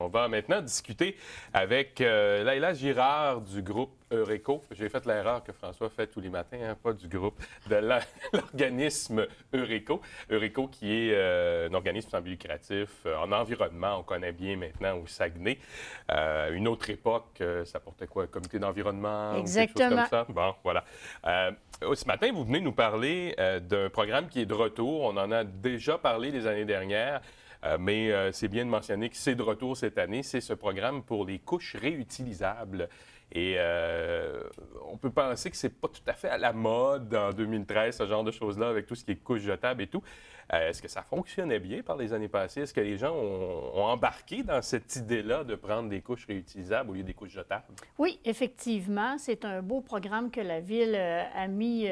On va maintenant discuter avec Laïla Girard du groupe Eureco. J'ai fait l'erreur que François fait tous les matins, hein, pas du groupe, de l'organisme Eureco. Eureco qui est un organisme sans but lucratif en environnement, on connaît bien maintenant au Saguenay. Une autre époque, ça portait quoi? Un comité d'environnement ou quelque chose comme Exactement. ça? Bon, voilà. Ce matin, vous venez nous parler d'un programme qui est de retour. On en a déjà parlé les années dernières. Mais c'est bien de mentionner que c'est de retour cette année. C'est ce programme pour les couches réutilisables. Et on peut penser que c'est pas tout à fait à la mode en 2013, ce genre de choses-là, avec tout ce qui est couches jetables et tout. Est-ce que ça fonctionnait bien par les années passées? Est-ce que les gens ont embarqué dans cette idée-là de prendre des couches réutilisables au lieu des couches jetables? Oui, effectivement, c'est un beau programme que la Ville a mis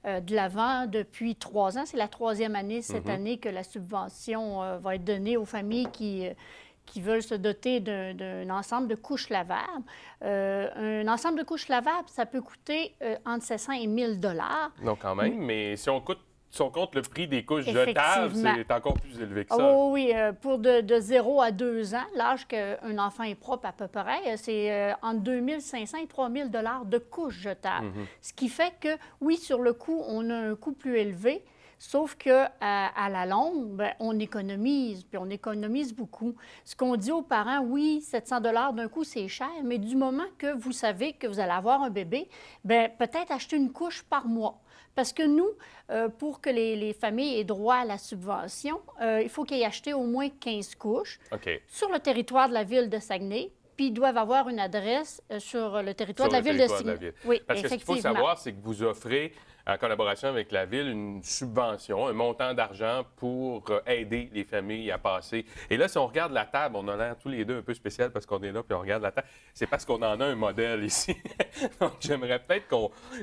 de l'avant depuis 3 ans. C'est la troisième année cette année que la subvention va être donnée aux familles qui veulent se doter d'un ensemble de couches lavables. Un ensemble de couches lavables, ça peut coûter entre 700 et 1000 dollars. Non, quand même, mais si on compte le prix des couches jetables, Effectivement. c'est encore plus élevé que ça. Oh oui, pour de 0 à 2 ans, l'âge qu'un enfant est propre à peu près, c'est entre 2500 et 3000 dollars de couches jetables. Ce qui fait que, oui, sur le coût, on a un coût plus élevé, sauf qu'à à la longue, ben, on économise, puis on économise beaucoup. Ce qu'on dit aux parents, oui, 700 dollars d'un coup, c'est cher, mais du moment que vous savez que vous allez avoir un bébé, bien, peut-être acheter une couche par mois. Parce que nous, pour que les familles aient droit à la subvention, il faut qu'ils aient acheté au moins 15 couches OK. sur le territoire de la ville de Saguenay, puis ils doivent avoir une adresse sur le territoire Sur de la le ville de territoire de la Saguenay. ville. Oui, Parce que ce qu'il faut effectivement. savoir, c'est que vous offrez, en collaboration avec la ville, une subvention, un montant d'argent pour aider les familles à passer. Et là, si on regarde la table, on a l'air tous les deux un peu spécial parce qu'on est là puis on regarde la table. C'est parce qu'on en a un modèle ici. Donc, j'aimerais peut-être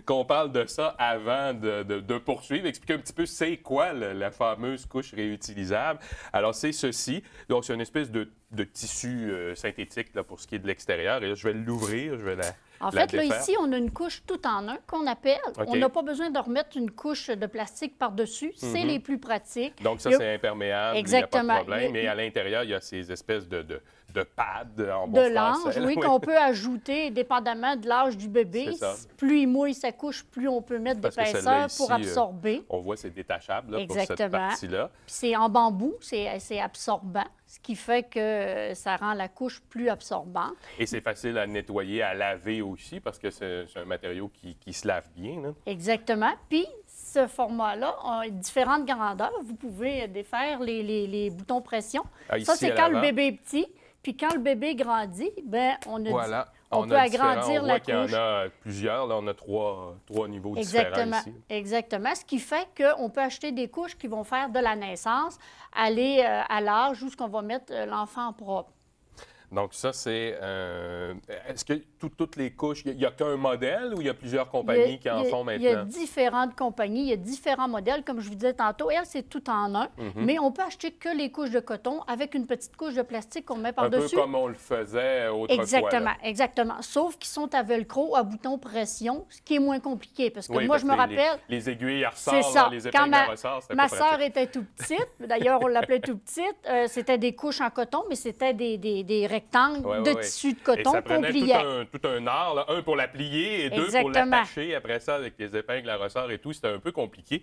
qu'on parle de ça avant de poursuivre. Expliquer un petit peu c'est quoi la fameuse couche réutilisable. Alors, c'est ceci. Donc, c'est une espèce de tissu synthétique là, pour ce qui est de l'extérieur. Et là, je vais l'ouvrir, je vais En la fait, là, défaire. ici, on a une couche tout en un qu'on appelle. OK. On n'a pas besoin de remettre une couche de plastique par-dessus. C'est les plus pratiques. Donc, ça, Il y a- c'est imperméable, il n'y a pas de Exactement. problème. Mais à l'intérieur, il y a ces espèces de pads en De bon l'ange, français. Là. oui, Oui. qu'on peut ajouter dépendamment de l'âge du bébé. C'est ça. Plus il mouille sa couche, plus on peut mettre Parce que celle-là d'épaisseur ici, pour absorber. on voit c'est détachable là, pour cette Exactement. partie-là. Puis c'est en bambou, c'est absorbant, ce qui fait que ça rend la couche plus absorbante. Et c'est facile à nettoyer, à laver aussi, parce que c'est un matériau qui se lave bien. Là. Exactement. Puis ce format-là a différentes grandeurs. Vous pouvez défaire les boutons pression. Ah, ici, Ça, c'est à quand le l'avant. bébé est petit. Puis quand le bébé grandit, ben Voilà. on peut a agrandir on la voit qu'il y en couche. a plusieurs. Là, on a trois niveaux différents Exactement, ici. exactement. Ce qui fait qu'on peut acheter des couches qui vont faire de la naissance, aller à l'âge où on va mettre l'enfant propre. Donc, ça, c'est... Est-ce que toutes les couches, il n'y a qu'un modèle ou il y a plusieurs compagnies qui en font Il y a maintenant? différentes compagnies, il y a différents modèles. Comme je vous disais tantôt, elle, c'est tout en un. Mais on peut acheter que les couches de coton avec une petite couche de plastique qu'on met Un peu par-dessus. comme on le faisait autrefois. Exactement, Là. exactement. Sauf qu'ils sont à velcro, à bouton pression, ce qui est moins compliqué. Parce que Oui, moi, parce je que me rappelle... les aiguilles, elles C'est ressortent, ça. là, les Quand épingles, elles ressortent, c'était ma pas sœur pratique. était tout petite, d'ailleurs, on l'appelait tout petite, c'était des couches en coton, mais c'était des rectangles Ouais, de ouais, ouais. tissu de Et coton ça qu'on prenait pliait. tout un art, là, un pour la plier et deux pour Exactement. l'attacher après ça avec les épingles à ressort et tout. C'était un peu compliqué.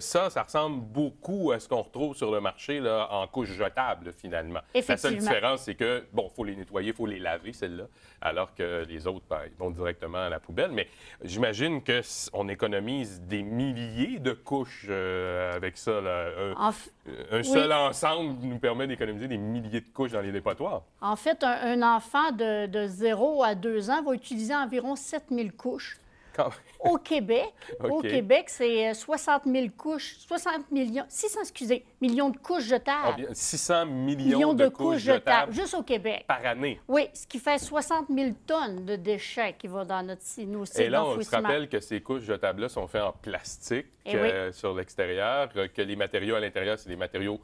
Ça ressemble beaucoup à ce qu'on retrouve sur le marché là, en couches jetables, finalement. La seule Effectivement. différence, c'est que, bon, il faut les nettoyer, il faut les laver, celles-là, alors que les autres, ben, ils vont directement à la poubelle. Mais j'imagine qu'on économise des milliers de couches avec ça. Là. En, f- Un oui. seul ensemble nous permet d'économiser des milliers de couches dans les dépotoirs. En fait, un enfant de 0 à 2 ans va utiliser environ 7000 couches. Quand- Au Québec, OK. au Québec, c'est 60 000 couches, 60 millions, 600, excusez, millions de couches jetables. 600 Millions millions de couches jetables juste au Québec. par année. Oui, ce qui fait 60 000 tonnes de déchets qui vont dans nos Et sites là, on se d'enfouissement. rappelle que ces couches jetables-là sont faites en plastique Eh oui. sur l'extérieur, que les matériaux à l'intérieur, c'est des matériaux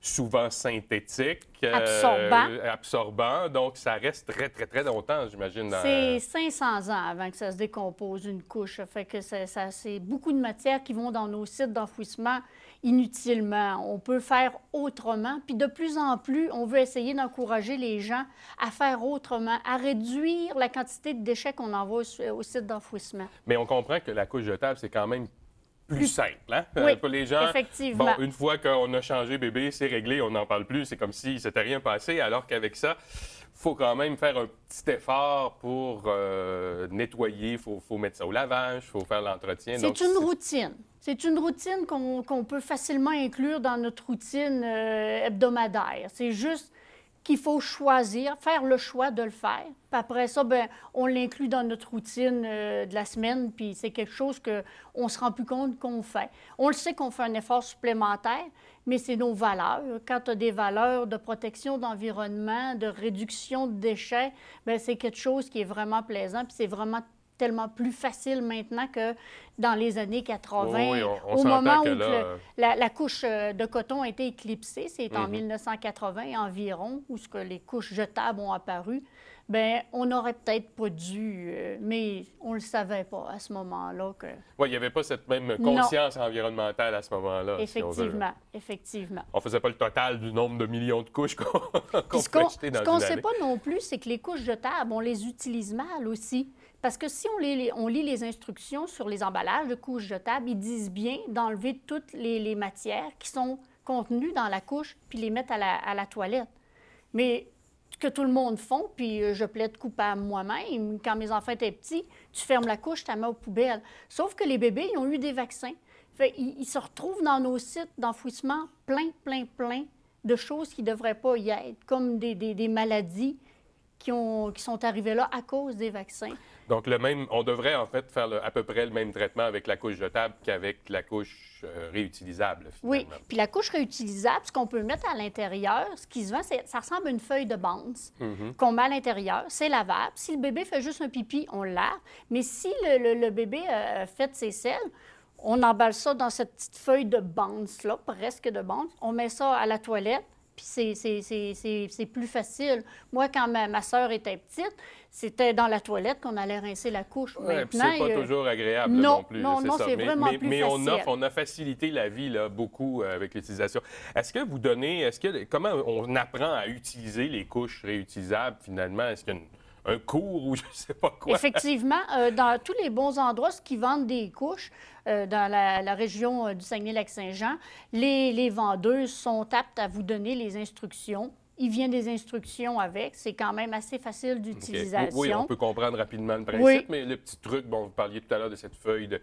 souvent synthétiques, absorbants. Donc, ça reste très, très, très longtemps, j'imagine. C'est 500 ans avant que ça se décompose une couche. Ça fait que c'est beaucoup de matières qui vont dans nos sites d'enfouissement inutilement. On peut faire autrement. Puis de plus en plus, on veut essayer d'encourager les gens à faire autrement, à réduire la quantité de déchets qu'on envoie au site d'enfouissement. Mais on comprend que la couche jetable, c'est quand même plus simple. Hein? Oui, pour les gens, effectivement. bon, une fois qu'on a changé bébé, c'est réglé, on n'en parle plus. C'est comme si s'était rien passé, alors qu'avec ça, il faut quand même faire un petit effort pour nettoyer. Il faut mettre ça au lavage, il faut faire l'entretien. C'est une routine. C'est une routine qu'on peut facilement inclure dans notre routine hebdomadaire. C'est juste qu'il faut choisir, faire le choix de le faire. Puis après ça, bien, on l'inclut dans notre routine de la semaine, puis c'est quelque chose qu'on ne se rend plus compte qu'on fait. On le sait qu'on fait un effort supplémentaire, mais c'est nos valeurs. Quand tu as des valeurs de protection d'environnement, de réduction de déchets, bien, c'est quelque chose qui est vraiment plaisant, puis c'est vraiment tellement plus facile maintenant que dans les années 80, oui, on au moment que où là, la couche de coton a été éclipsée, c'est en 1980 environ, où ce que les couches jetables ont apparu. Bien, on n'aurait peut-être pas dû, mais on ne le savait pas à ce moment-là. Oui, il n'y avait pas cette même conscience environnementale à ce moment-là. Effectivement, effectivement. On ne faisait pas le total du nombre de millions de couches qu'on pouvait jeter dans une année. Ce qu'on ne sait pas non plus, c'est que les couches jetables, on les utilise mal aussi. Parce que si on lit les instructions sur les emballages de couches jetables, ils disent bien d'enlever toutes les matières qui sont contenues dans la couche puis les mettre à la toilette. Mais que tout le monde font, puis je plaide coupable moi-même, quand mes enfants étaient petits, tu fermes la couche, tu la mets aux poubelles. Sauf que les bébés, ils ont eu des vaccins. Fait, ils se retrouvent dans nos sites d'enfouissement plein de choses qui ne devraient pas y être, comme des maladies qui sont arrivées là à cause des vaccins. Donc, on devrait en fait faire à peu près le même traitement avec la couche jetable qu'avec la couche réutilisable, finalement. Oui, puis la couche réutilisable, ce qu'on peut mettre à l'intérieur, ce qui se vend, ça ressemble à une feuille de Bounce qu'on met à l'intérieur. C'est lavable. Si le bébé fait juste un pipi, on le lave. Mais si le bébé a fait ses selles, on emballe ça dans cette petite feuille de Bounce-là, presque de Bounce. On met ça à la toilette. Puis c'est plus facile. Moi, quand ma sœur était petite, c'était dans la toilette qu'on allait rincer la couche. Ouais, maintenant, c'est pas toujours agréable non plus. Non, c'est vraiment plus mais facile. on a facilité la vie là, beaucoup avec l'utilisation. Est-ce que vous donnez, comment on apprend à utiliser les couches réutilisables finalement? Est-ce qu'il y a un cours ou je ne sais pas quoi? Effectivement, dans tous les bons endroits qui vendent des couches, dans la région du Saguenay-Lac-Saint-Jean, les vendeuses sont aptes à vous donner les instructions. Il vient des instructions avec. C'est quand même assez facile d'utilisation. Okay. Oui, on peut comprendre rapidement le principe, mais le petit truc, bon, vous parliez tout à l'heure de cette feuille de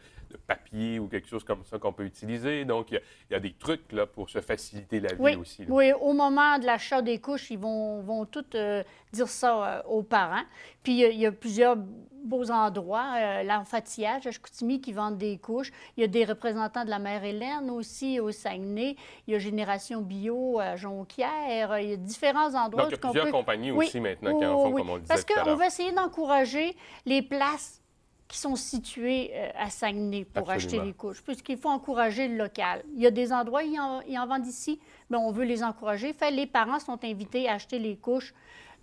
papier ou quelque chose comme ça qu'on peut utiliser. Donc, il y a des trucs là, pour se faciliter la vie aussi. Là. Oui, au moment de l'achat des couches, ils vont tout dire ça aux parents. Puis, il y a plusieurs beaux endroits. L'enfantillage à Chicoutimi qui vendent des couches. Il y a des représentants de la mère Hélène aussi au Saguenay. Il y a Génération Bio à Jonquière. Il y a différents endroits. Donc, il y a plusieurs compagnies aussi maintenant qui en font, comme on le disait Parce tout à l'heure. qu'on va essayer d'encourager les places qui sont situées à Saguenay pour acheter les couches, puisqu'il faut encourager le local. Il y a des endroits, ils en vendent ici, mais on veut les encourager. Fait, les parents sont invités à acheter les couches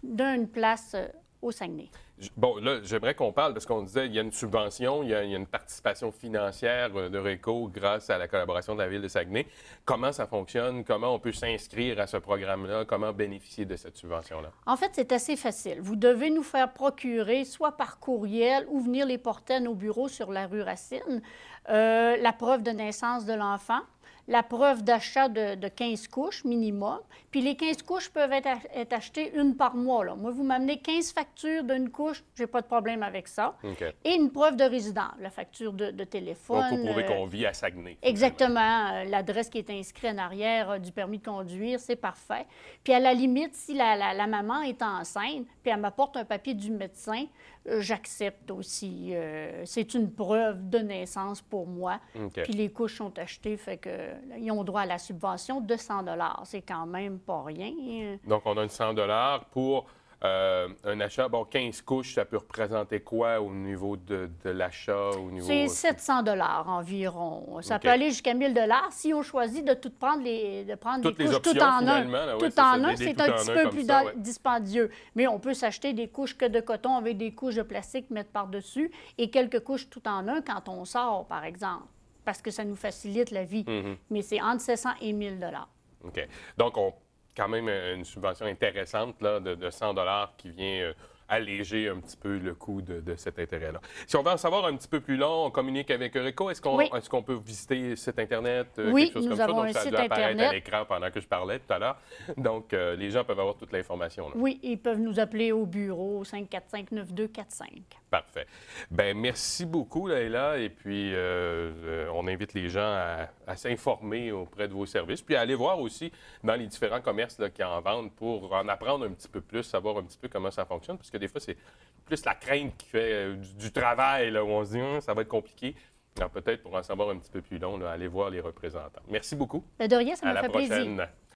d'une place au Saguenay. Bon, là, j'aimerais qu'on parle, parce qu'on disait, il y a une subvention, il y a une participation financière de Réco grâce à la collaboration de la Ville de Saguenay. Comment ça fonctionne? Comment on peut s'inscrire à ce programme-là? Comment bénéficier de cette subvention-là? En fait, c'est assez facile. Vous devez nous faire procurer, soit par courriel ou venir les porter à nos bureaux sur la rue Racine, la preuve de naissance de l'enfant, la preuve d'achat de 15 couches minimum. Puis les 15 couches peuvent être achetées une par mois. Là. Moi, vous m'amenez 15 factures d'une couche, je n'ai pas de problème avec ça. Okay. Et une preuve de résidence, la facture de téléphone. Donc, il faut prouver qu'on vit à Saguenay. Exactement. L'adresse qui est inscrite en arrière du permis de conduire, c'est parfait. Puis à la limite, si la maman est enceinte, puis elle m'apporte un papier du médecin, j'accepte aussi. C'est une preuve de naissance pour moi. Okay. Puis les couches sont achetées, fait que ils ont droit à la subvention de 100 $. C'est quand même pas rien. Donc, on donne 100 $ pour un achat. Bon, 15 couches, ça peut représenter quoi au niveau de l'achat? C'est 700 $ environ. Ça okay. peut aller jusqu'à 1000 $ si on choisit de prendre les toutes les couches options, tout en un. Là, tout en un, c'est un petit peu plus dispendieux. Mais on peut s'acheter des couches que de coton avec des couches de plastique mettre par-dessus et quelques couches tout en un quand on sort, par exemple. parce que ça nous facilite la vie. Mais c'est entre 700 et 1000 $. OK. Donc, quand même une subvention intéressante là, de 100 qui vient alléger un petit peu le coût de cet intérêt-là. Si on veut en savoir un petit peu plus long, on communique avec Eureka. Est-ce qu'on peut visiter le site Internet, oui, quelque chose nous comme ça? avons Donc, un ça a site dû apparaître Internet. à l'écran pendant que je parlais tout à l'heure. Donc, les gens peuvent avoir toute l'information là. Oui, ils peuvent nous appeler au bureau 545-9245. Parfait. Bien, merci beaucoup, Leïla. Et puis, on invite les gens à s'informer auprès de vos services, puis à aller voir aussi dans les différents commerces là, qui en vendent pour en apprendre un petit peu plus, savoir un petit peu comment ça fonctionne, parce que des fois, c'est plus la crainte qui fait du travail, là, où on se dit, ça va être compliqué. Alors, peut-être pour en savoir un petit peu plus long, là, aller voir les représentants. Merci beaucoup. De rien, ça À m'a la fait plaisir. prochaine.